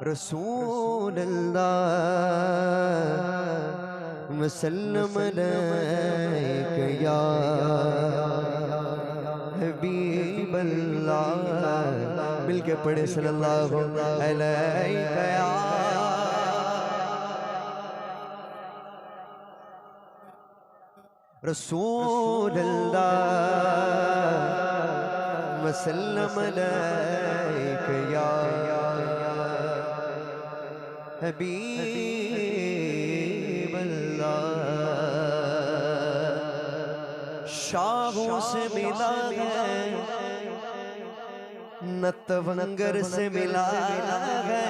रसूल अल्लाह वसल्लम अलैका या हबीब अल्लाह। मिलके पढ़े सल्लल्लाहु अलैका या रसूल अल्लाह वसल्लम अलैका या हबीब अल्लाह। शाहों से मिला है नतवंगर से मिला है,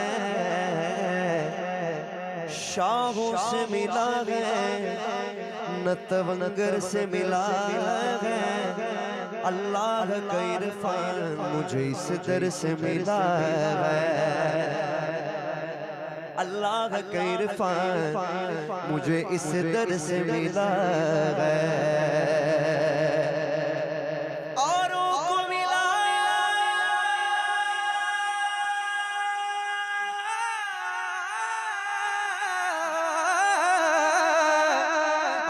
शाहों से मिला है नतवंगर से मिला है। अल्लाह का इरफान मुझे इस दर से मिला है, अल्लाह का इरफान मुझे इस दर से मिला है। औरों को मिला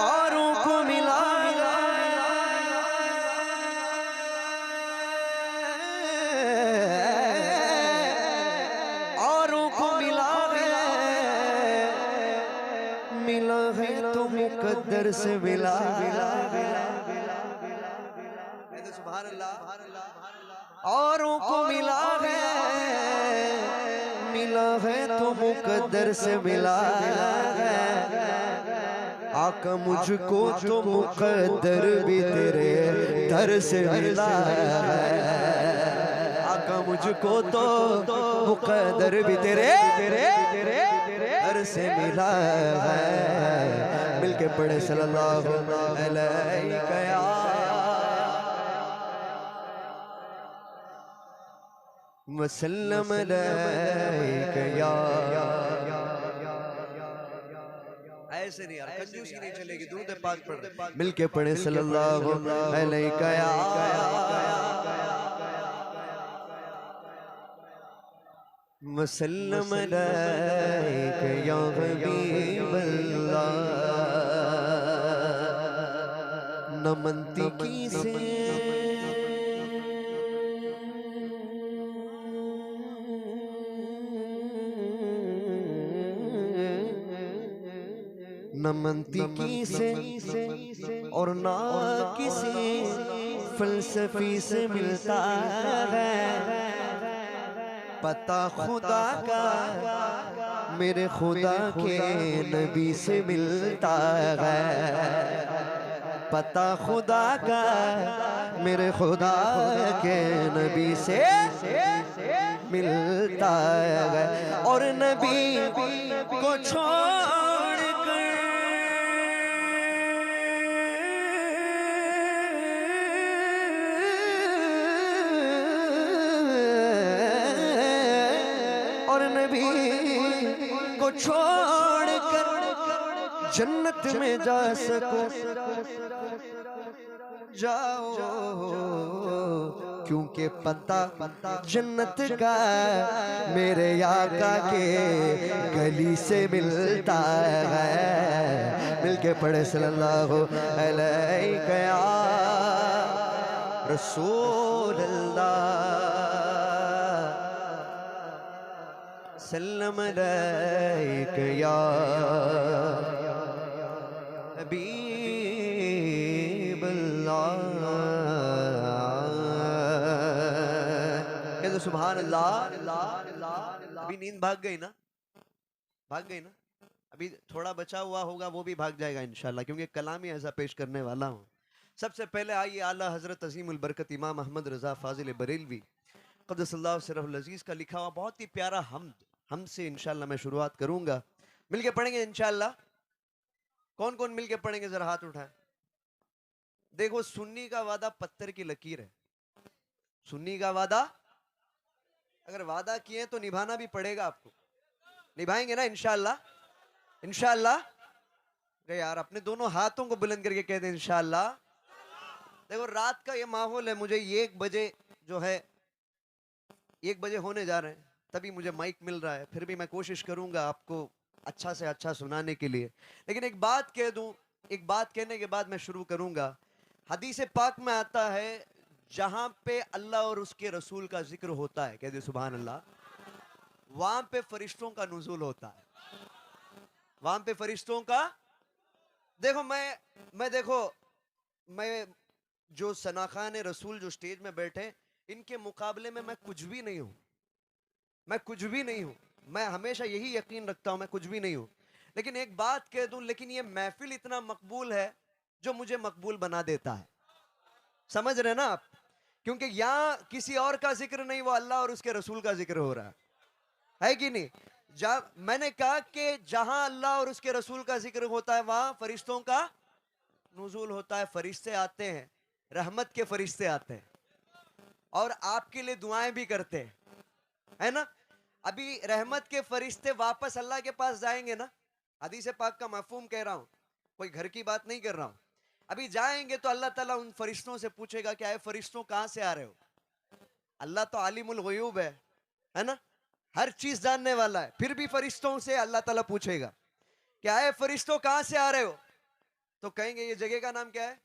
औरों को मिला औरों को मिला मिला है तो मुकद्दर से मिला। सुभान अल्लाह। औरों को मिला है तो मुकद्दर से मिला है। आका मुझको तो मुकद्दर भी तेरे दर से मिला है, आका मुझको तो मुकद्दर भी तेरे दर से मिला है। मिलके पढ़े सल्लल्लाहु अलैका या वसल्लम अलैका या। ऐसे नहीं यार, कंजूसी नहीं चलेगी, दुरूद पाक पढ़ मिलके पढ़े सल्लल्लाहु अलैका या वसल्लम अलैका या हबीब अल्लाह। नमनती की से नमनती की से और ना किसी फलसफी से मिलता है। पता खुदा का मेरे खुदा के नबी से मिलता है, पता खुदा का मेरे खुदा के नबी से मिलता है। और नबी को छोड़ कर और नबी को छोड़ कर जन्नत में जा सको जाओ, क्योंकि पता जन्नत का मेरे आका के गली से मिलता है। मिलके पढ़े सल्लल्लाहु अलैका या रसूल अल्लाह सल्लम अलैका या हबीब अल्लाह। कहते सुभान अल्लाह। अभी नींद भाग गई ना, भाग गई ना? अभी थोड़ा बचा हुआ होगा, वो भी भाग जाएगा इंशाल्लाह, क्योंकि कलाम ही ऐसा पेश करने वाला हूँ। सबसे पहले आइए आला हजरत अजीमुल बरकत इमाम अहमद रजा फाजिल बरेलवी क़द्दसल्लाहु सिर्रहुल अज़ीज़ का लिखा हुआ बहुत ही प्यारा हमसे इंशाल्लाह मैं शुरुआत करूंगा। मिलके पढ़ेंगे इंशाल्लाह। कौन कौन मिलके पढ़ेंगे जरा हाथ उठाएं। देखो, सुन्नी का वादा पत्थर की लकीर है। सुन्नी का वादा अगर वादा किए तो निभाना भी पड़ेगा आपको। निभाएंगे ना इंशाल्लाह? इंशाल्लाह। यार अपने दोनों हाथों को बुलंद करके कह दे इंशाल्लाह। देखो रात का ये माहौल है, मुझे 1 बजे जो है 1 बजे होने जा रहे हैं, तभी मुझे माइक मिल रहा है, फिर भी मैं कोशिश करूंगा आपको अच्छा से अच्छा सुनाने के लिए। लेकिन एक बात कह दूं, एक बात कहने के बाद मैं शुरू करूंगा। हदीस पाक में आता है, जहां पे अल्लाह और उसके रसूल का जिक्र होता है, कह दे सुभान अल्लाह, वहां पे फरिश्तों का नुज़ूल होता है। वहां पे फरिश्तों का, देखो मैं देखो मैं जो सनाखान रसूल जो स्टेज में बैठे, इनके मुकाबले में मैं कुछ भी नहीं हूं। मैं कुछ भी नहीं हूं। मैं हमेशा यही यकीन रखता हूं, मैं कुछ भी नहीं हूं। लेकिन एक बात कह दूं, लेकिन ये महफिल इतना मकबूल है जो मुझे मकबूल बना देता है। समझ रहे ना आप? क्योंकि यहां किसी और का जिक्र नहीं, वो अल्लाह और उसके रसूल का जिक्र हो रहा है कि नहीं? मैंने कहा कि जहां अल्लाह और उसके रसूल का जिक्र होता है, वहां फरिश्तों का नुज़ूल होता है। फरिश्ते आते हैं, रहमत के फरिश्ते आते हैं और आपके लिए दुआएं भी करते हैं, है ना? अभी रहमत के फरिश्ते वापस अल्लाह के पास जाएंगे ना, हदीस पाक का मफहूम कह रहा हूं, कोई घर की बात नहीं कर रहा हूं। अभी जाएंगे तो अल्लाह ताला उन फरिश्तों से पूछेगा, क्या है फरिश्तों कहां से आ रहे हो? अल्लाह तो आलिमुल गयूब है ना? हर चीज जानने वाला है। फिर भी फरिश्तों से अल्लाह ताला पूछेगा, क्या है फरिश्तों कहां से आ रहे हो? तो कहेंगे ये जगह का नाम क्या है?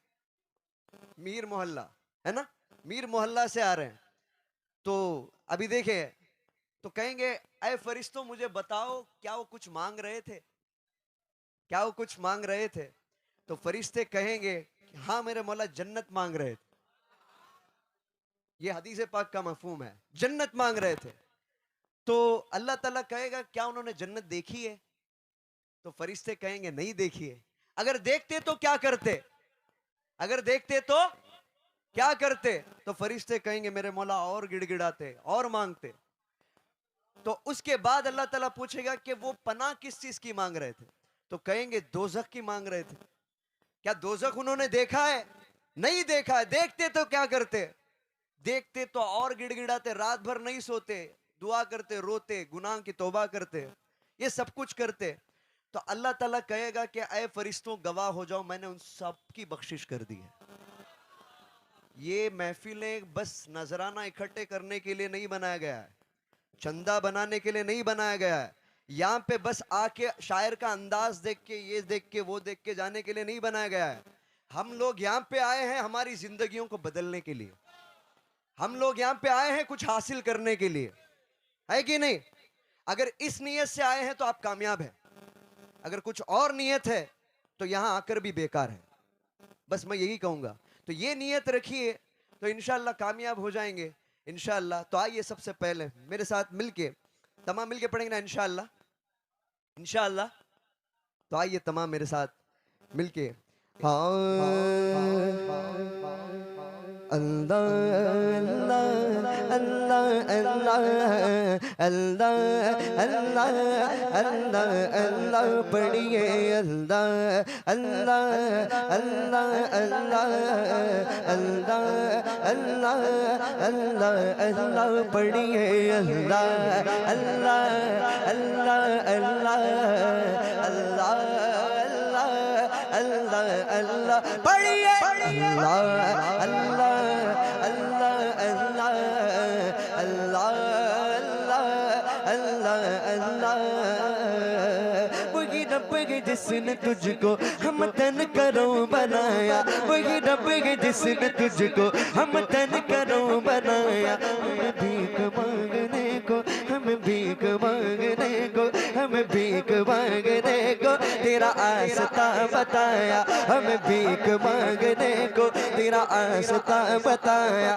मीर मोहल्ला, है ना? मीर मोहल्ला से आ रहे हैं। तो अभी देखें, तो कहेंगे अय फरिश्तों मुझे बताओ, क्या वो कुछ मांग रहे थे? क्या वो कुछ मांग रहे थे? तो फरिश्ते कहेंगे, हाँ मेरे मौला जन्नत मांग रहे थे। ये हदीस पाक का मफहूम है, जन्नत मांग रहे थे। तो अल्लाह ताला कहेगा, क्या उन्होंने जन्नत देखी है? तो फरिश्ते कहेंगे नहीं देखी है। अगर देखते तो क्या करते? अगर देखते तो क्या करते? तो फरिश्ते कहेंगे मेरे मौला और गिड़गिड़ाते और मांगते। तो उसके बाद अल्लाह ताला पूछेगा कि वो पनाह किस चीज की मांग रहे थे? तो कहेंगे दोजख की मांग रहे थे। क्या दोजख उन्होंने देखा है? नहीं देखा है। देखते तो क्या करते? देखते तो और गिड़गिड़ाते, रात भर नहीं सोते, दुआ करते, रोते, गुनाह की तौबा करते, ये सब कुछ करते। तो अल्लाह ताला कहेगा कि ऐ फरिश्तों गवाह हो जाओ, मैंने उन सब की बख्शिश कर दी है। ये महफिलें बस नजराना इकट्ठे करने के लिए नहीं बनाया गया है, चंदा बनाने के लिए नहीं बनाया गया है। यहां पे बस आके शायर का अंदाज देख के, ये देख के, वो देख के जाने के लिए नहीं बनाया गया है। हम लोग यहाँ पे आए हैं हमारी जिंदगियों को बदलने के लिए। हम लोग यहाँ पे आए हैं कुछ हासिल करने के लिए, है कि नहीं? अगर इस नीयत से आए हैं तो आप कामयाब हैं। अगर कुछ और नीयत है तो यहां आकर भी बेकार है। बस मैं यही कहूंगा। तो ये नीयत रखिए तो इंशाअल्लाह कामयाब हो जाएंगे इंशाअल्लाह। तो आइए सबसे पहले मेरे साथ मिलके, तमाम मिलके पढ़ेंगे ना इंशाअल्लाह, इंशाअल्लाह। तो आइए तमाम मेरे साथ मिलके। अल्लाह अल्लाह अल्लाह अल्लाह अल्लाह अल्लाह अल्लाह अल्लाह पढ़िए। अल्लाह अल्लाह अल्लाह अल्लाह अल्लाह अल्लाह अल्लाह अल्लाह पढ़िए। अल्लाह अल्लाह अल्लाह अल्लाह अल्लाह अल्लाह अल्लाह पढ़िए। अल्लाह अल्लाह अल्लाह अल्लाह अल्लाह अल्लाह अल्लाह वही रब है जिसने तुझको हम तन करो बनाया। वही रब है जिसने तुझको हम तन करो बनाया। हमें भीख मांगने को, हमें भीख मांगने को, हमें भीख मांगने को तेरा आस्था बताया। हमें भीख मांगने को तेरा आस्था बताया।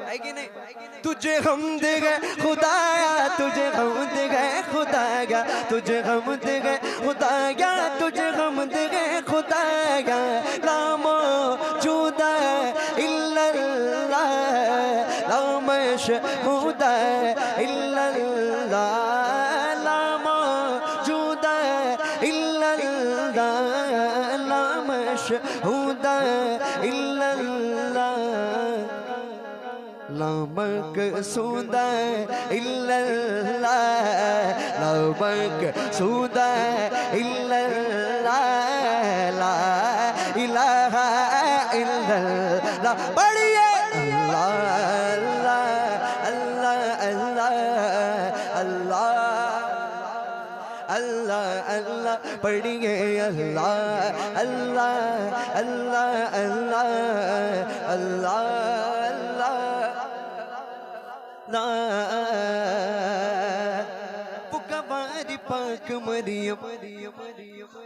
है कि नहीं? तुझे हमद गए खुदाया, तुझे हमद गए खुदाया, तुझे हमद गए खुदाया, तुझे हमद गए खुदाया। ला मौजूदा इल्लल्लाह, ला मशहूदा इल्लल्लाह, ला मौजूदा इल्लल्लाह, ला मशहूदा इल्लल्लाह, ला मकसूदा इल्लल्लाह, ला मकसूदा इल्लल्लाह, ला इलाहा इल्लल्लाह। बढ़िए। अल्लाह अल्लाह अल्लाह अल्लाह पढ़िए अल्लाह अल्लाह अल्लाह अल्लाह अल्लाह अल्लाह पुकारी पाक मरियम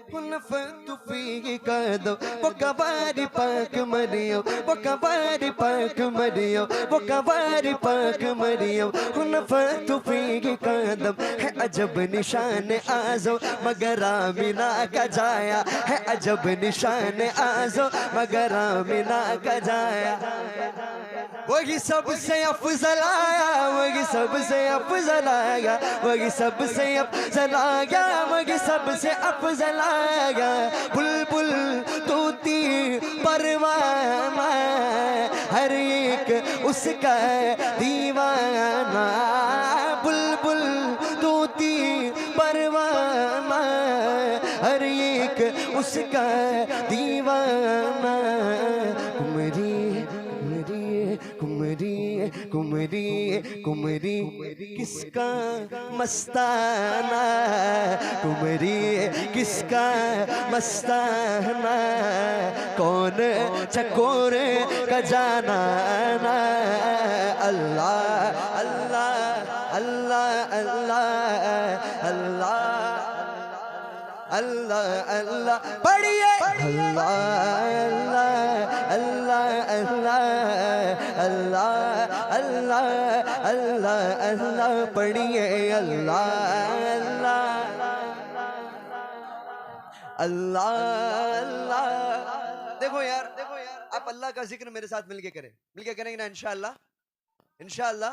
नफ़त फी कदम पुकारी पाक मरियम पुकारी पाक मरियम पुकारी पाक मरियम नफ़त फी कदम है अजब निशान आज़ो मगर आमिना का जाया है अजब निशान आज़ो मगर आमिना का जाया वही सबसे अफजल आया वही सबसे अफजल आया वही सबसे अफजल आया वही सबसे अफजल आया बुलबुल तूती परवाना हर एक उसका दीवाना बुलबुल तूती परवाना हर एक उसका दीवाना कुमरी कुमरी कुमरी किसका मस्ताना कुमरी किसका मस्ताना कौन चकोर का जाना अल्लाह अल्लाह अल्लाह अल्लाह अल्लाह अल्लाह अल्लाह पढ़िए अल्लाह अल्लाह अल्लाह अल्लाह अल्लाह अल्लाह अल्लाह अल्लाह पढ़िए अल्लाह अल्लाह अल्लाह अल्लाह। देखो यार आप अल्लाह का जिक्र मेरे साथ मिलके करेंगे ना इंशाअल्लाह इंशाअल्लाह।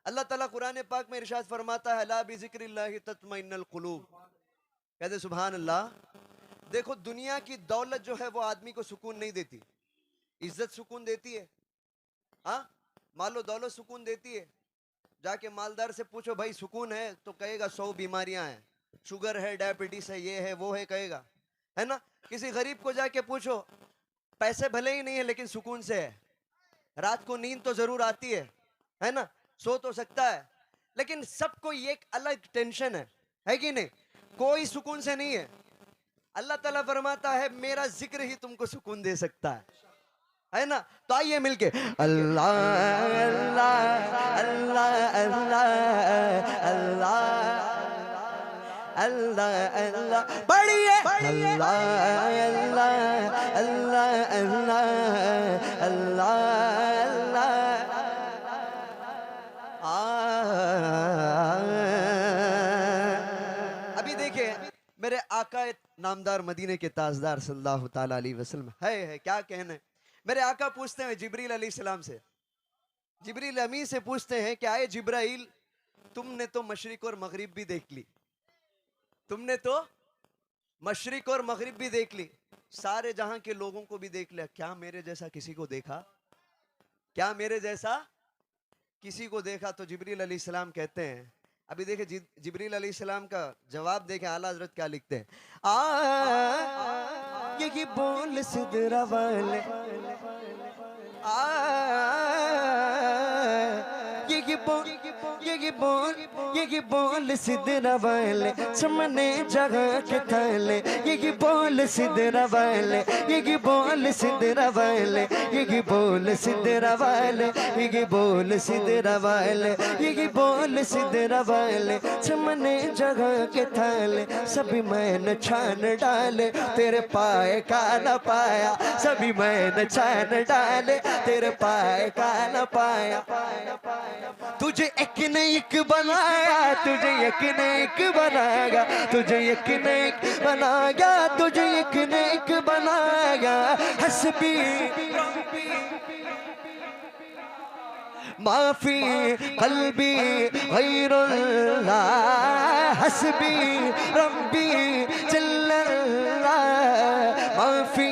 अल्लाह ताला कुरान पाक में इरशाद फरमाता है ला बिज़िक्रिल्लाहि तत्मइन्नुल कुलूब, कहते सुभान अल्लाह। देखो दुनिया की दौलत जो है वो आदमी को सुकून नहीं देती, इज्जत सुकून देती है। हाँ मालो दौलत सुकून देती है। जाके मालदार से पूछो भाई सुकून है तो कहेगा 100 बीमारियां हैं, शुगर है, डायबिटीज है, ये है वो है कहेगा, है ना। किसी गरीब को जाके पूछो पैसे भले ही नहीं है लेकिन सुकून से है, रात को नींद तो जरूर आती है ना, सो तो सकता है, लेकिन सबको ये एक अलग टेंशन है कि नहीं, कोई सुकून से नहीं है। अल्लाह ताला फरमाता है मेरा जिक्र ही तुमको सुकून दे सकता है ना। तो आइए मिलके अल्लाह अल्लाह अल्लाह अल्लाह अल्लाह अल्लाह अल्लाह बढ़िए अल्लाह अल्लाह अल्लाह अल्लाह अल्लाह अभी देखिए मेरे आका नामदार मदीने के ताजदार सल्लल्लाहु ताला अलैहि वसल्लम है क्या कहने। मेरे आका पूछते हैं जिब्रील अलैहिस्सलाम से, जिब्रील अमीन से पूछते हैं कि आए जिब्राइल तुमने तो मशरिक और मगरिब भी देख ली, तुमने तो मशरिक और मगरिब भी देख ली, सारे जहां के लोगों को भी देख लिया, क्या मेरे जैसा किसी को देखा, क्या मेरे जैसा किसी को देखा। तो जिब्रील अलैहिस्सलाम कहते हैं, अभी देखे जिब्रील अलैहिस्सलाम का जवाब देखे आला हज़रत क्या लिखते हैं। ये बोल सिदरा वाले ये बोल सिदरा वाले चमने जगह के थाले, ये बोल सिदरा वाले ये बोल सिदरा वाले ये बोल सिदरा वाले ये बोल सिदरा वाले ये बोल सिदरा वाले चमने जगह के थाले, सभी मैंने छान डाले तेरे पाए का न पाया, सभी मैंने छान डाले तेरे पाए का न पाया। तुझे एक न एक बनाया, तुझे एक न एक बनाया, तुझे एक न एक बनाया, तुझे एक न एक बनाया। हस्बी माफी कल्बी गैरुल्लाह, हस्बी रब्बी जल्लल्लाह, माफी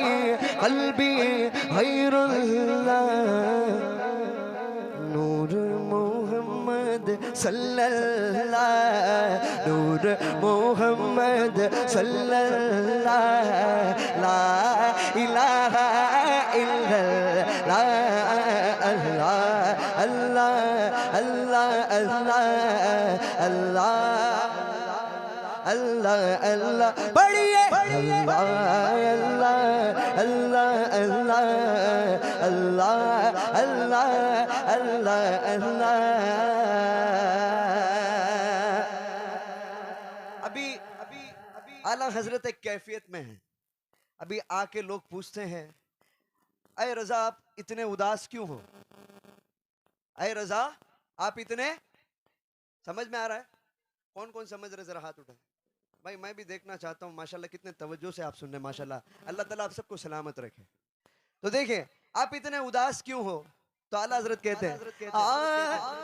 कल्बी गैरुल्लाह। नूर मोहम्मद सल्लल्लाह, नूर मोहम्मद सल्लल्लाह, ला इलाहा इल्लल्लाह, अल्लाह अल्लाह अल्लाह अल्लाह अल्लाह अल्लाह अल्लाह बढ़िए अल्लाह अल्लाह अल्लाह अल्लाह अल्लाह अल्लाह अल्लाह अल्लाह। अभी आला हजरत एक कैफियत में है। अभी आके लोग पूछते हैं, अय रजा आप इतने उदास क्यों हो? अय रजा आप इतने, समझ में आ रहा है? कौन कौन समझ रहे, जरा हाथ उठाए। भाई मैं भी देखना चाहता हूँ, माशाल्लाह कितने तवज्जो से आप सुन रहे, माशाल्लाह। अल्लाह ताला आप सबको सलामत रखे। तो देखिए, आप इतने उदास क्यों हो? तो आला हजरत कहते हैं,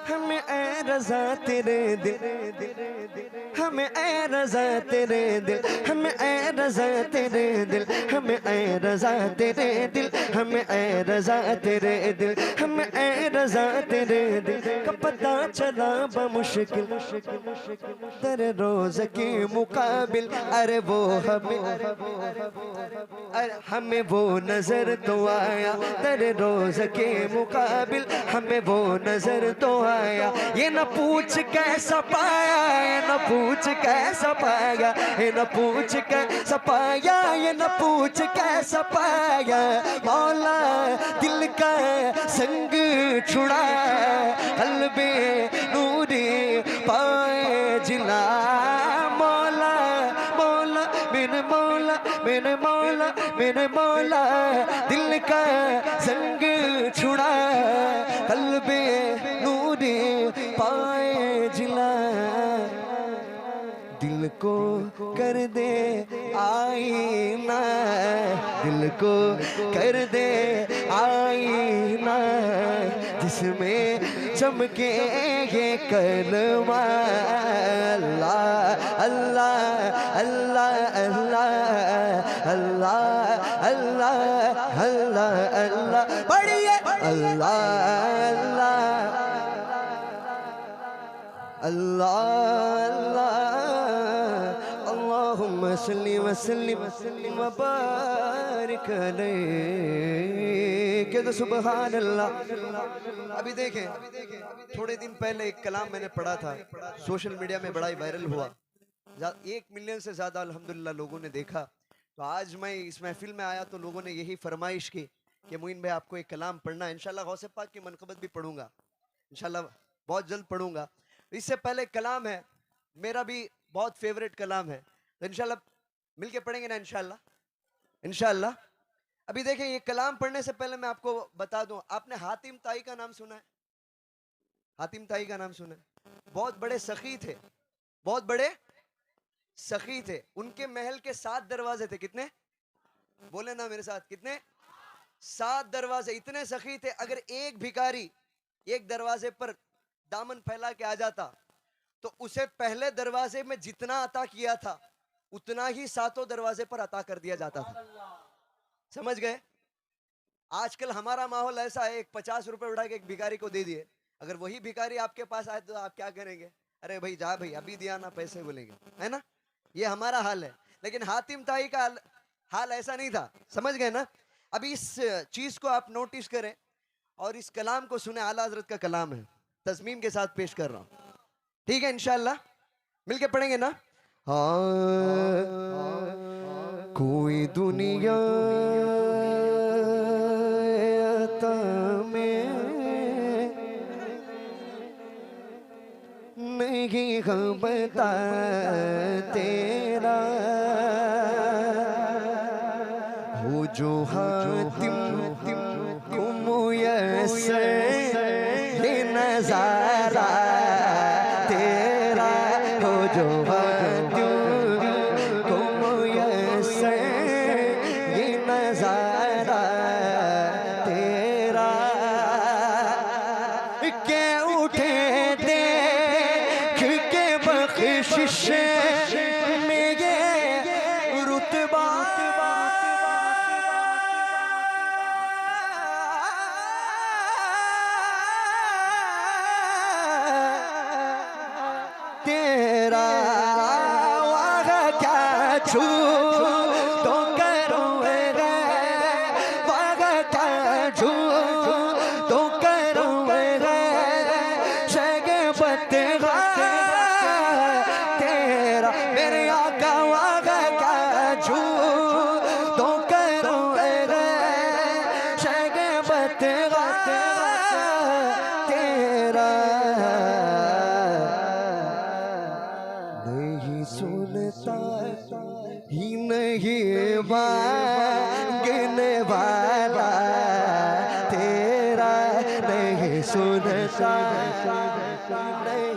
हमें ए रजा तेरे दिल, हमें ए रजा तेरे दिल, हमें ए रजा तेरे दिल, हमें ए रजा तेरे दिल, हमें ए रजा तेरे दिल, हमें ए रजा तेरे दिल का पता चला बमुश्किल तेरे रोज के मुकाबिल। अरे वो हमें वो नजर तो आया तेरे रोज के मुकाबिल, हमें वो नजर तो आया। ये न पूछ कैसा पाया, ये न पूछ कैसा पाया, ये न पूछ कैसा पाया, ये न पूछ कैसा पाया। मौला दिल का संग छुड़ा, कल्बे नूरी पाए जिला। मौला मौला मेरे मौला मेरे मौला मेरे मौला, दिल का संग छुड़ा, कल्बे नूरी पाए जिला। दिल को कर दे आईना, दिल को कर दे आईना, जिसमें चमके ये कलमा। अल्लाह अल्लाह अल्लाह अल्लाह अल्लाह अल्लाह अल्लाह अल्लाह बढ़िए अल्लाह अल्लाह अल्लाह अल्लाहुम्मा सल्ली व सल्लिम व बारिक अलैहि तो सुभान अल्लाह। अभी देखें, थोड़े दिन पहले एक कलाम मैंने पढ़ा था, सोशल मीडिया में बड़ा ही वायरल हुआ, 1 मिलियन से ज्यादा अल्हम्दुलिल्लाह लोगों ने देखा। तो आज मैं इस महफिल में आया तो लोगों ने यही फरमाइश की कि मोइन भाई आपको एक कलाम पढ़ना है। इंशाल्लाह गौसे पाक की मनक़बत भी पढ़ूंगा, इंशाल्लाह बहुत जल्द पढ़ूंगा। इससे पहले कलाम है मेरा भी बहुत फेवरेट कलाम है, तो इंशाल्लाह मिलके पढ़ेंगे ना, इंशाल्लाह इंशाल्लाह। अभी देखिए, ये कलाम पढ़ने से पहले मैं आपको बता दूं, आपने हातिम ताई का नाम सुना है? हातिम ताई का नाम सुना है? बहुत बड़े सखी थे, बहुत बड़े सखी थे। उनके महल के 7 दरवाजे थे। कितने? बोले ना मेरे साथ, कितने? 7 दरवाजे। इतने सखी थे, अगर एक भिखारी एक दरवाजे पर दामन फैला के आ जाता तो उसे पहले दरवाजे में जितना अता किया था उतना ही 7 दरवाजे पर अता कर दिया जाता था। समझ गए? आजकल हमारा माहौल ऐसा है, एक 50 रुपए उठा के एक भिखारी को दे दिए, अगर वही भिखारी आपके पास आए तो आप क्या करेंगे? अरे भाई जा भाई, अभी दिया ना पैसे, बोलेंगे, है ना? ये हमारा हाल है। लेकिन हातिम ताई का हाल ऐसा नहीं था। समझ गए ना? अभी इस चीज को आप नोटिस करें और इस कलाम को सुने। आला हजरत का कलाम है, तस्मीम के साथ पेश कर रहा हूं, ठीक है? इंशाल्लाह मिलके पढ़ेंगे ना? हाँ, कोई दुनिया में नहीं बता तेरा हो जो हातिम को मुयस्सर ये नजारा तेरा हो जो हातिम को मुयस्सर ये नजारा तेरा के उठे देख के बख्शिश में ये रुतबा तेरा वाह क्या छू तो करूँ वाह क्या छू तो करूँ शगे तेरा मेरे मांगने वाला तेरा नहीं सुनता नहीं।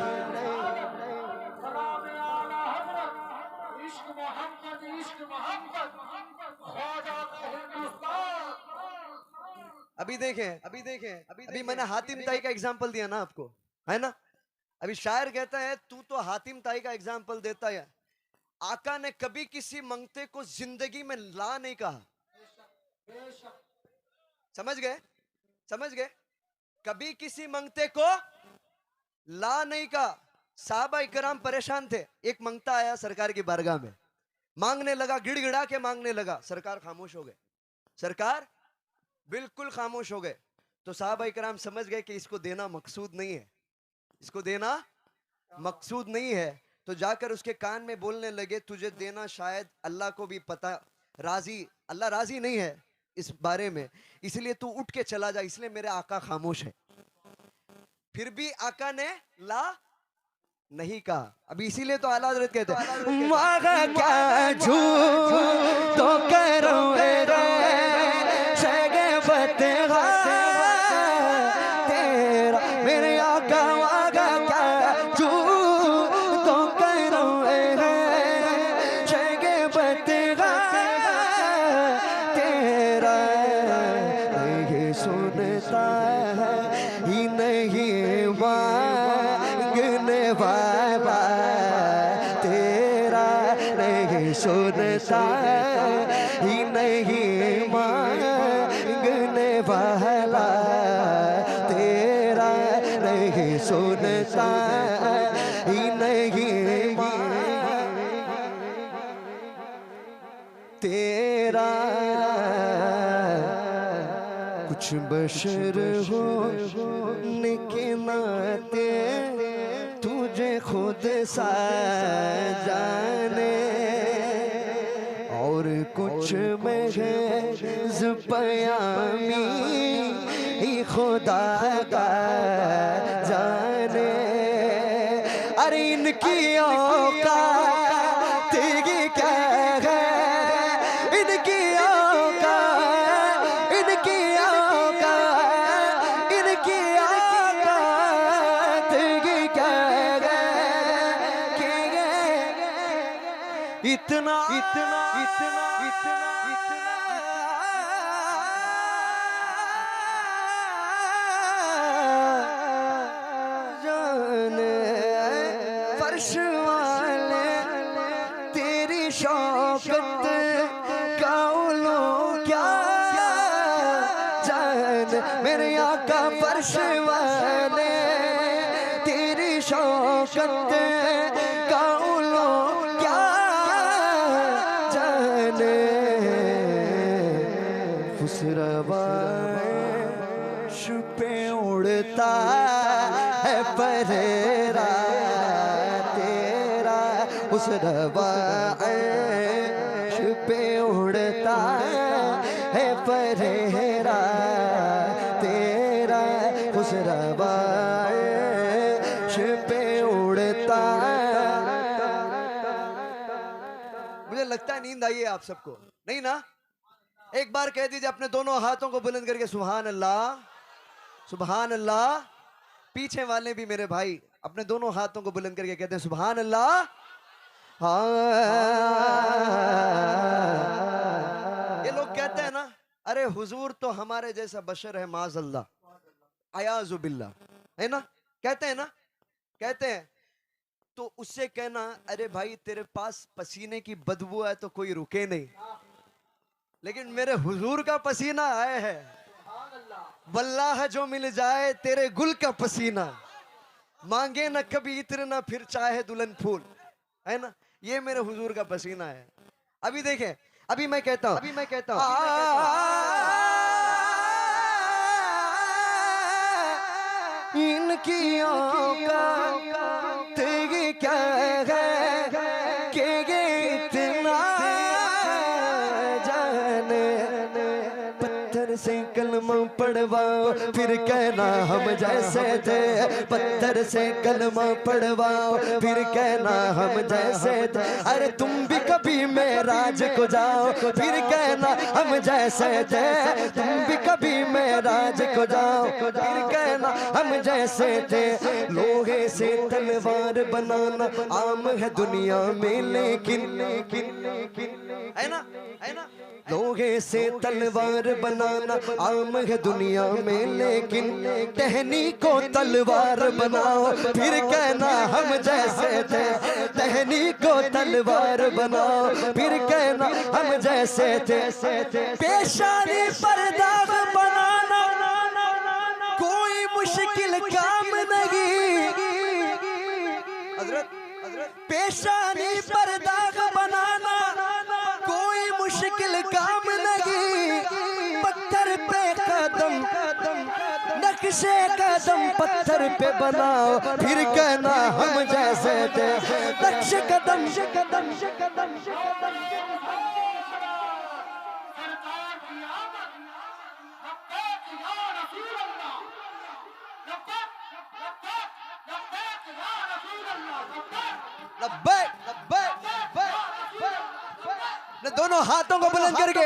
अभी देखें अभी मैंने हातिम ताई का एग्जाम्पल दिया ना आपको, है ना। अभी शायर कहता है तू तो हातिम ताई का एग्जाम्पल देता है। आका ने कभी किसी मंगते को जिंदगी में ला नहीं कहा। समझ गए। कभी किसी मंगते को ला नहीं कहा। साहबा इकराम परेशान थे। एक मंगता आया सरकार की बारगाह में, मांगने लगा, गिड़गिड़ा के मांगने लगा। सरकार खामोश हो गए, सरकार बिल्कुल खामोश हो गए। तो साहबा इकराम समझ गए कि इसको देना मकसूद नहीं है, इसको देना मकसूद नहीं है। तो जाकर उसके कान में बोलने लगे तुझे देना शायद अल्लाह को भी पता, अल्लाह राजी नहीं है इस बारे में, इसलिए तू उठ के चला जा, इसलिए मेरे आका खामोश है। फिर भी आका ने ला नहीं कहा। अभी इसीलिए तो आला हज़रत कहते हैं क्या झूठ तो करो तेरा मेरे आका वागा क्या झूठ तो करो तेरा नहीं सुनता है ही नहीं मांगने वाला तेरा नहीं सुनता ही नहीं मांगने वाला तेरा नहीं सुनता ही नहीं तेरा कुछ बशर हो के नाते तुझे खुद सा जाने और कुछ महज़ पयामी खुदा का जाने। अरे इनकी औकात क्या है, इनकी औकात क्या है इतना फर्श वाले तेरी शौकत काउलो क्या जान मेरे आका फर्श वाले तेरी शौकत काउलो क्या जाने। फुसरवाश पे उड़ता है परेरा तेरा, फुसरवाश पे उड़ता है परेरा तेरा, फुसरवाश पे उड़ता। मुझे लगता है नींद आई है आप सबको, नहीं ना? एक बार कह दीजिए अपने दोनों हाथों को बुलंद करके सुभान अल्लाह, सुभान अल्लाह। पीछे वाले भी मेरे भाई अपने दोनों हाथों को बुलंद करके कहते हैं सुभान अल्लाह। हाँ ये लोग कहते हैं ना अरे हुजूर तो हमारे जैसा बशर है माज़अल्लाह, अयाज़ु बिल्लाह, है ना? कहते हैं ना, कहते हैं। तो उससे कहना अरे भाई तेरे पास पसीने की बदबू है तो कोई रुके नहीं, लेकिन मेरे हुजूर का पसीना आए है वल्लाह जो मिल जाए तेरे गुल का पसीना, मांगे न कभी इत्र न फिर चाहे दुल्हन फूल, है ना? ये मेरे हुजूर का पसीना है। अभी देखें, अभी मैं कहता हूं इनकी औकात क्या है कि ये इतना जाने, पत्थर से कलम कलमा पढ़वाओ, फिर कहना हम जैसे थे। पत्थर से कलमा पढ़वाओ, फिर कहना हम जैसे थे। अरे तुम भी कभी मेराज को जाओ, फिर कहना हम जैसे थे। तुम भी कभी मेराज को जाओ, फिर कहना हम जैसे थे। लोहे से तलवार बनाना आम है दुनिया में, लेकिन है ना, है ना। लोहे से तलवार बनाना आम है दुनिया में, लेकिन टहनी को तलवार बनाओ, फिर कहना हम जैसे थे। टहनी को तलवार बनाओ, फिर कहना हम जैसे थे। पेशानी पर दाग बनाना कोई मुश्किल काम नहीं। पेशानी पर दाग बनाना कोई मुश्किल काम नहीं। पत्थर पे कदम, नक्शे कदम पत्थर पे बनाओ, फिर कहना हम जैसे थे। नक्श कदम लब्बैक लब्बैक लब्बैक, दोनों हाथों को बुलंद करके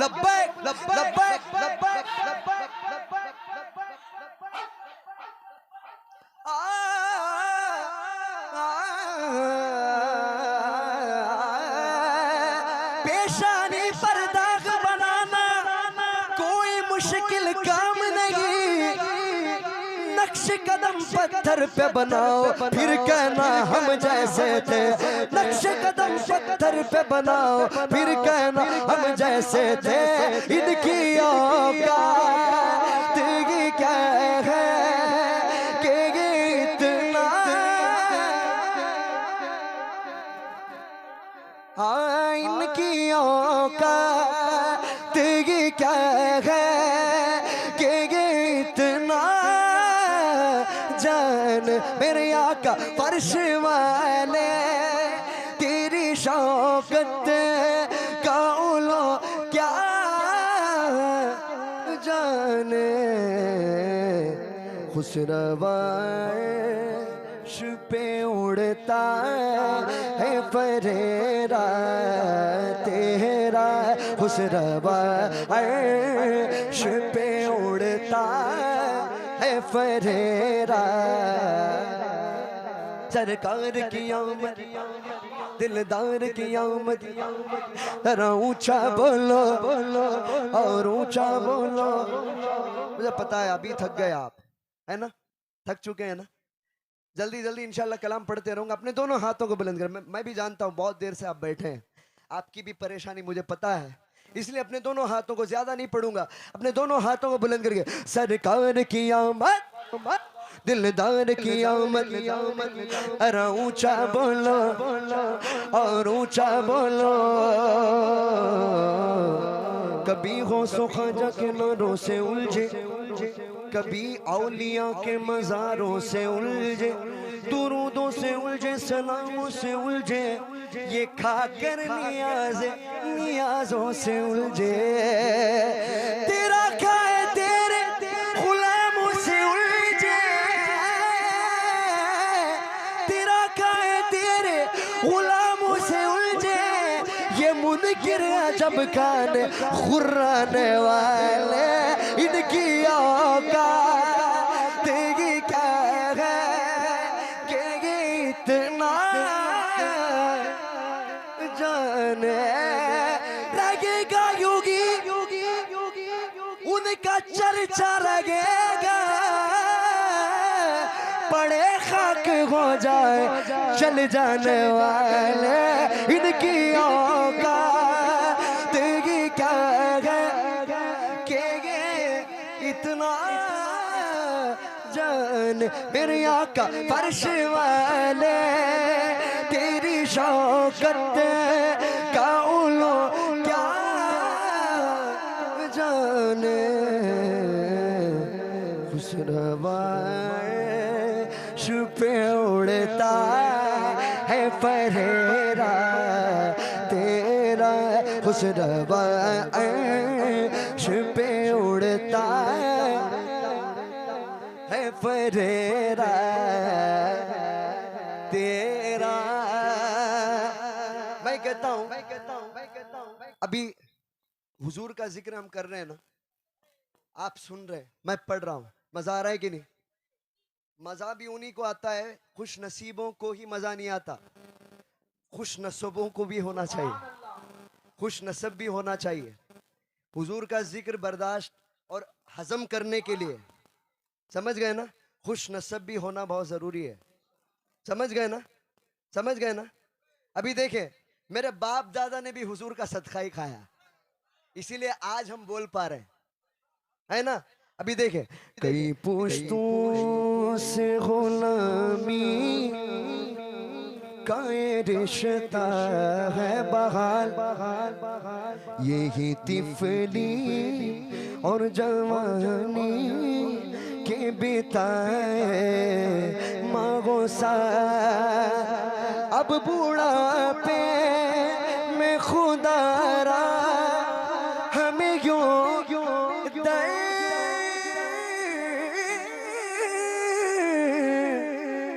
लब्बैक लब्बैक लब्बैक लब्बैक पेशानी पर दाग बनाना कोई मुश्किल काम नहीं। नक्श कदम पत्थर पे बनाओ, फिर कहना हम जैसे थे। नक्श कदम पत्थर पे बनाओ, फिर कहना हम जैसे थे। इनकी औकात क्या है कि इतना, हाँ इनकी औकात क्या है कि इतना। जान मेरे आका फर्श वाले, तेरी शौकत का उलो क्या जाने। खुशरवाश पे उड़ता है फरेरा तेरा। खुशरवाश पे उड़ता है फरेरा। सरकार की आमद, दिलदार की आमद, जरा ऊंचा बोलो और ऊंचा बोलो। मुझे पता है अभी थक गए आप, है ना, थक चुके हैं ना। जल्दी जल्दी इंशाल्लाह कलाम पढ़ते रहूंगा। अपने दोनों हाथों को बुलंद कर। मैं भी जानता हूँ बहुत देर से आप बैठे हैं, आपकी भी परेशानी मुझे पता है, इसलिए अपने दोनों हाथों को ज्यादा नहीं पढ़ूंगा। अपने दोनों हाथों को बुलंद करके सरकार की आमद, दिलदार की आमद, अरे ऊंचा बोलो और ऊंचा बोलो। कभी हो ख्वाजा के नारों से उलझे, कभी औलिया के मज़ारों से उलझे, दुरूदों से उलझे, सलामों से उलझे, ये खाकर नियाजों से उलझे। तेरा खाए तेरे गुलामों से उलझे, तेरा खाए तेरे गुलामों से उलझे। ये मुनकिर अजब खान खुर्राने वाले, इनकी औकात क्या है कि इतना जाने। लगेगा योगी उनका चर्चा लगेगा, पड़े खाक हो जाए चल जाने वाले, इनकी औकात क्या है कि इतना जान। मेरे आका फर्श वाले, तेरी शौकत का उलो क्या जाने। खुशरवाश पे उड़ता है फरेरा तेरा। तेरा खुसरवा अर्श पे उड़ता है फरेरा तेरा। मैं कहता हूं अभी हुजूर का जिक्र हम कर रहे हैं ना, आप सुन रहे हैं, मैं पढ़ रहा हूं, मजा आ रहा है कि नहीं? मजा भी उन्हीं को आता है, खुश नसीबों को ही मजा नहीं आता, खुश नसबों को भी होना चाहिए, खुश नसब भी होना चाहिए। हुजूर का जिक्र बर्दाश्त और हजम करने के लिए, समझ गए ना, खुश नसब भी होना बहुत जरूरी है। समझ गए ना, समझ गए ना? अभी देखे, मेरे बाप दादा ने भी हुजूर का सदका ही खाया, इसीलिए आज हम बोल पा रहे हैं, है ना? अभी देखे, कई पुश्तों से गुलामी का ये रिश्ता है बहाल, यही तिफली और जवानी के बिताए मागो सा, अब बुढ़ापे में खुदारा हमें यूं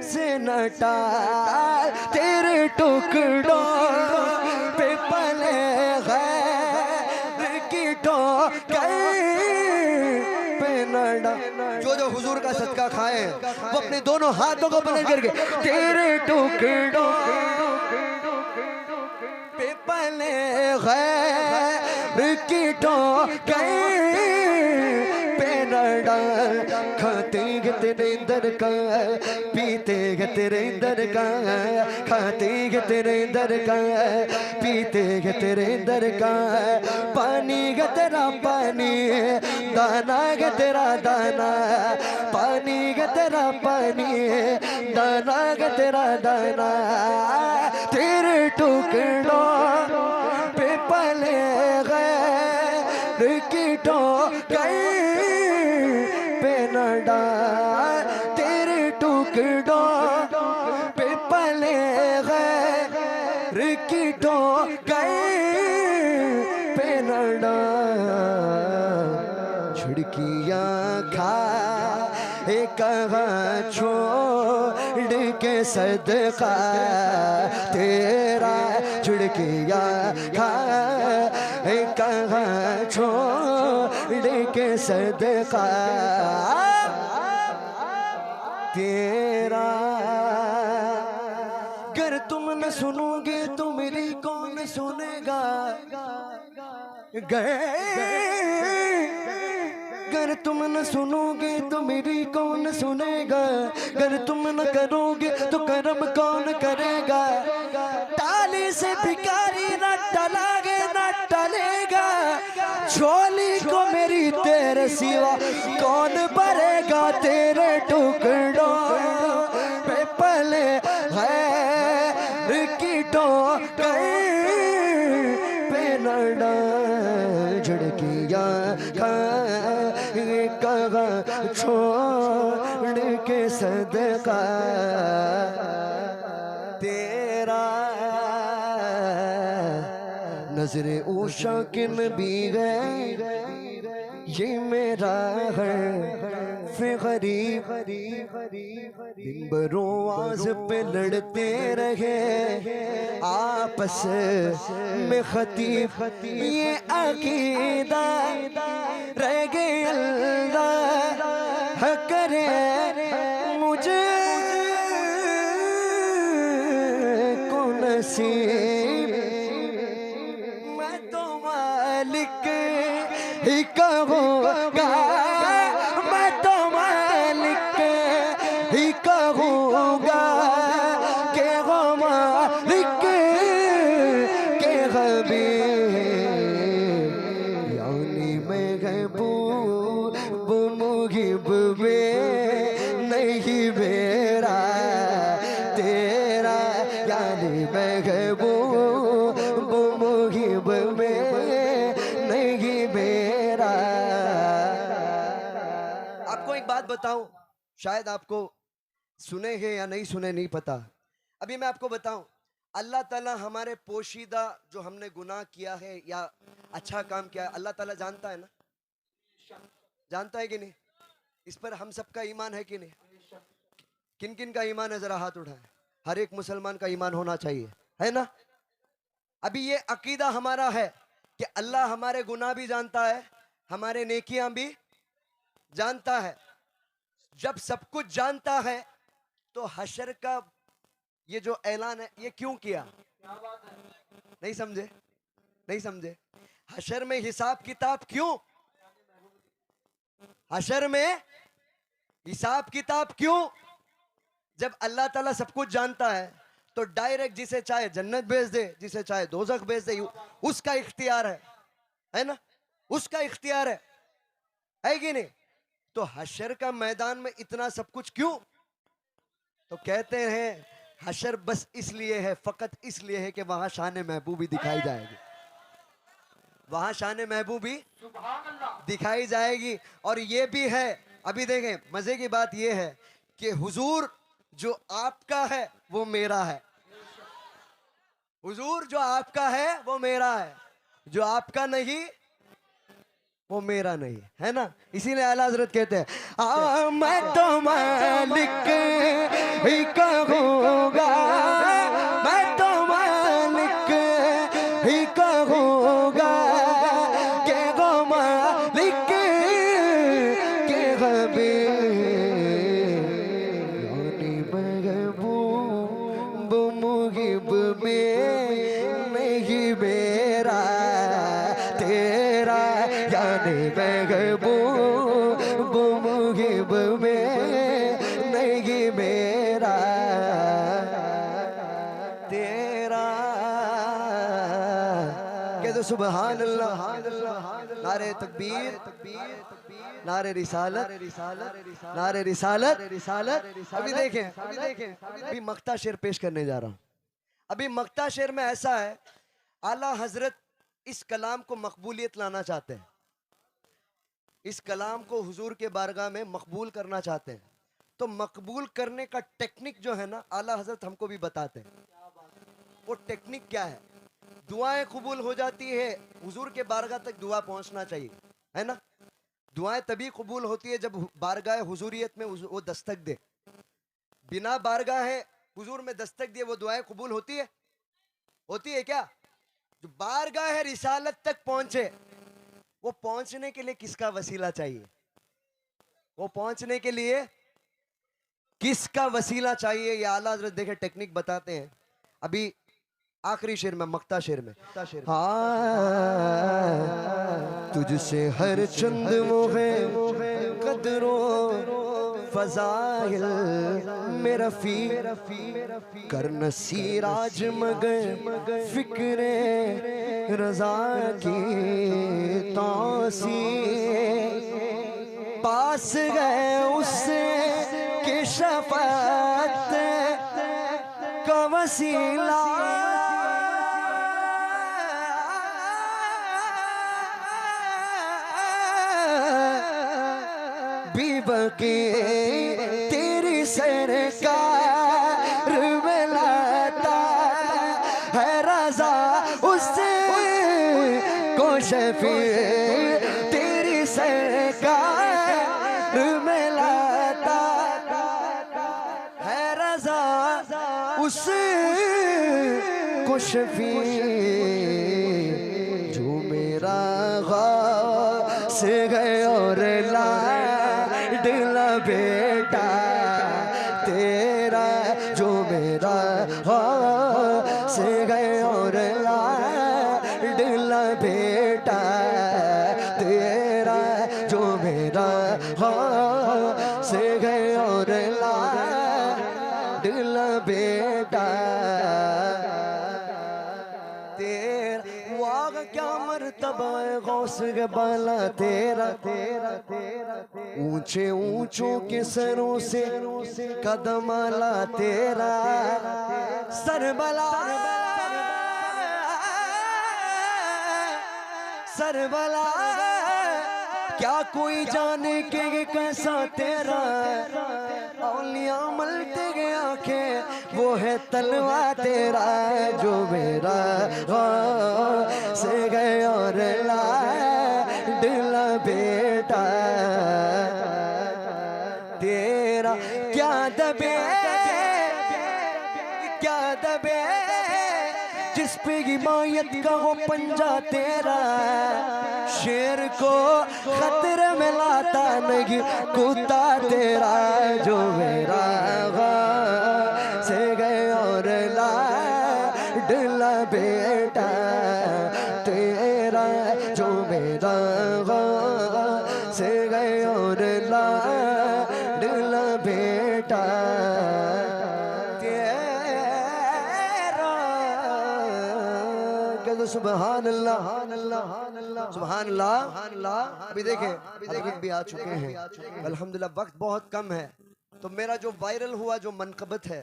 से नटाल, तेरे टुकड़ों पे पले गैर की पे नडा। जो हुजूर का सदका खाए वो अपने दोनों हाथों को बुलंद करके, तेरे टुकड़ों पे पले गैर की पे नडा। खाते ग तेरे दर का, पीते ग तेरे दर का, खाते ग तेरे दर का, पीते ग तेरे दर का, पानी ग तेरा पानी, दाना ग तेरा दाना, पानी ग तेरा पानी, दाना ग तेरा दाना, तेरे टुकड़ों पे पले गए कीटों पे नडा, तेरे टुकड़ों पे पले गए कीटों पे नडा। छिड़कियाँ खा कहाँ छोड़ के सदका तेरा, छिड़कियाँ खा कहाँ छोड़ के सदका तेरा। अगर तुम न सुनोगे तो मेरी कौन सुनेगा, अगर तुम न सुनोगे तो मेरी कौन सुनेगा, अगर तुम न करोगे तो कर्म कौन करेगा, टाली से भिखारी न टलागे न टलेगा, झोली को मेरी तेरे सिवा कौन भरेगा, तेरे टुकड़ों पे पले है कीटों पे नडा। झड़कियाँ कहाँ छोड़ के सदका तेरा। नजरे ऊषा किन भी गए ये मेरा है गरीब, दिन भरों आवाज पे लड़ते रहे आपस में खतीब, ये अकीदा रह गए अल्लाह करे मुझे को नसीब। मैं तो मालिक ही कहूँगा, मैं तो मालिक ही कहूँगा के हो मालिक के हबीब, यानी मैं महबूब मुहिब में नहीं मेरा तेरा, यानी महबूब मुहिब में नहीं मेरा। आपको एक बात बताऊं, शायद आपको सुने हैं या नहीं सुने नहीं पता, अभी मैं आपको बताऊं, अल्लाह ताला हमारे पोशीदा जो हमने गुनाह किया है या अच्छा काम किया है, अल्लाह ताला जानता है ना? जानता है कि नहीं? इस पर हम सबका ईमान है कि नहीं? किन किन का ईमान है? जरा हाथ उठाएं। हर एक मुसलमान का ईमान होना चाहिए, है ना? अभी ये अकीदा हमारा है कि अल्लाह हमारे गुनाह भी जानता है, हमारे नेकियां भी जानता है। जब सब कुछ जानता है तो हशर का ये जो ऐलान है ये क्यों किया? नहीं समझे? नहीं समझे? हशर में हिसाब किताब क्यों? हशर में हिसाब किताब क्यों? जब अल्लाह ताला सब कुछ जानता है तो डायरेक्ट जिसे चाहे जन्नत भेज दे, जिसे चाहे दोजख भेज दे, उसका इख्तियार है ना? उसका इख्तियार है कि नहीं? तो हशर का मैदान में इतना सब कुछ क्यों? तो कहते हैं हशर बस इसलिए है, फकत इसलिए है कि वहां शान महबूबी दिखाई जाएगी, वहां शान महबूबी दिखाई जाएगी। और ये भी है, अभी देखें मजे की बात ये है कि हुजूर जो आपका है वो मेरा है। हुजूर जो आपका है वो मेरा है, जो आपका नहीं वो मेरा नहीं है ना? इसीलिए आला हजरत कहते हैं मैं तो मालिक ही कहूँगा, मैं तो मालिक ही कहूँगा के गो मालिक के गबे यानी महबूब मुहिब में नहीं मेरा तेरा, यानी महबूब मुहिब में नहीं मेरा तेरा। कह दो सुभान अल्लाह, नारे तकबीर, नारे रिसालत, नारे रिसालत, रिसालत। अभी देखें, अभी मक्ता शेर पेश करने जा रहा हूं। अभी मक्ता शेर में ऐसा है, आला हजरत इस कलाम को मकबूलियत लाना चाहते हैं, इस कलाम को हुजूर के बारगाह में मकबूल करना चाहते हैं। तो मकबूल करने का टेक्निक जो है ना, आला हजरत हमको भी बताते हैं। वो टेक्निक क्या है? दुआएं कबूल हो जाती है, हुजूर के बारगाह तक दुआ पहुंचना चाहिए, है ना? दुआएं तभी कबूल होती है जब बारगाह हुजूरियत में वो दस्तक दे। बिना बारगाह हुजूर में दस्तक दिए वो दुआएं कबूल होती है? होती है क्या? जो बारगाह रिसालत तक पहुंचे, वो पहुंचने के लिए किसका वसीला चाहिए? वो पहुंचने के लिए किसका वसीला चाहिए? ये आला हज़रत देखे टेक्निक बताते हैं। अभी आखिरी शेर में, मक्ता शेर में, हाँ तुझसे हर चंद मोहे कदरों फजाइल मेरा फी कर नसीराज मगर फिक्रे रजा की तौसी पास गए उससे के शफात का वसीला बीबके तेरी सरकार में लाता है रजा उससे को शफी तेरी सरकार में लाता है रजा उससे को शफी जो मेरा गौस गए और ला दिला बेटा तेरा जो मेरा से गए और ला दिला बेटा तेरा जो मेरा से गए और ला दिला बेटा तेरा वाग क्या मर्तबा गौस के बाला तेरा तेरा तेरा ऊंचे ऊंचों के सरों से कदम आला तेरा सरबला सरबला क्या कोई जाने के कैसा तेरा औलिया मलते गए आंखें वो है तलवा तेरा जो मेरा से गए और लाडला बेटा तेरा क्या दबे जिस पे हिमायत का वो पंजा तेरा शेर को खतरे में लाता नहीं कुत्ता तेरा जो मेरा से गए और लाडला बेटा तेरा जो मेरा से गए और लाडला बेटा सुभान अल्लाह सुभान अल्लाह। अभी देखे भी आ चुके हैं अल्हम्दुलिल्लाह। वक्त बहुत कम है तो मेरा जो वायरल हुआ जो मनकबत है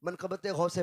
मनकबत गौसे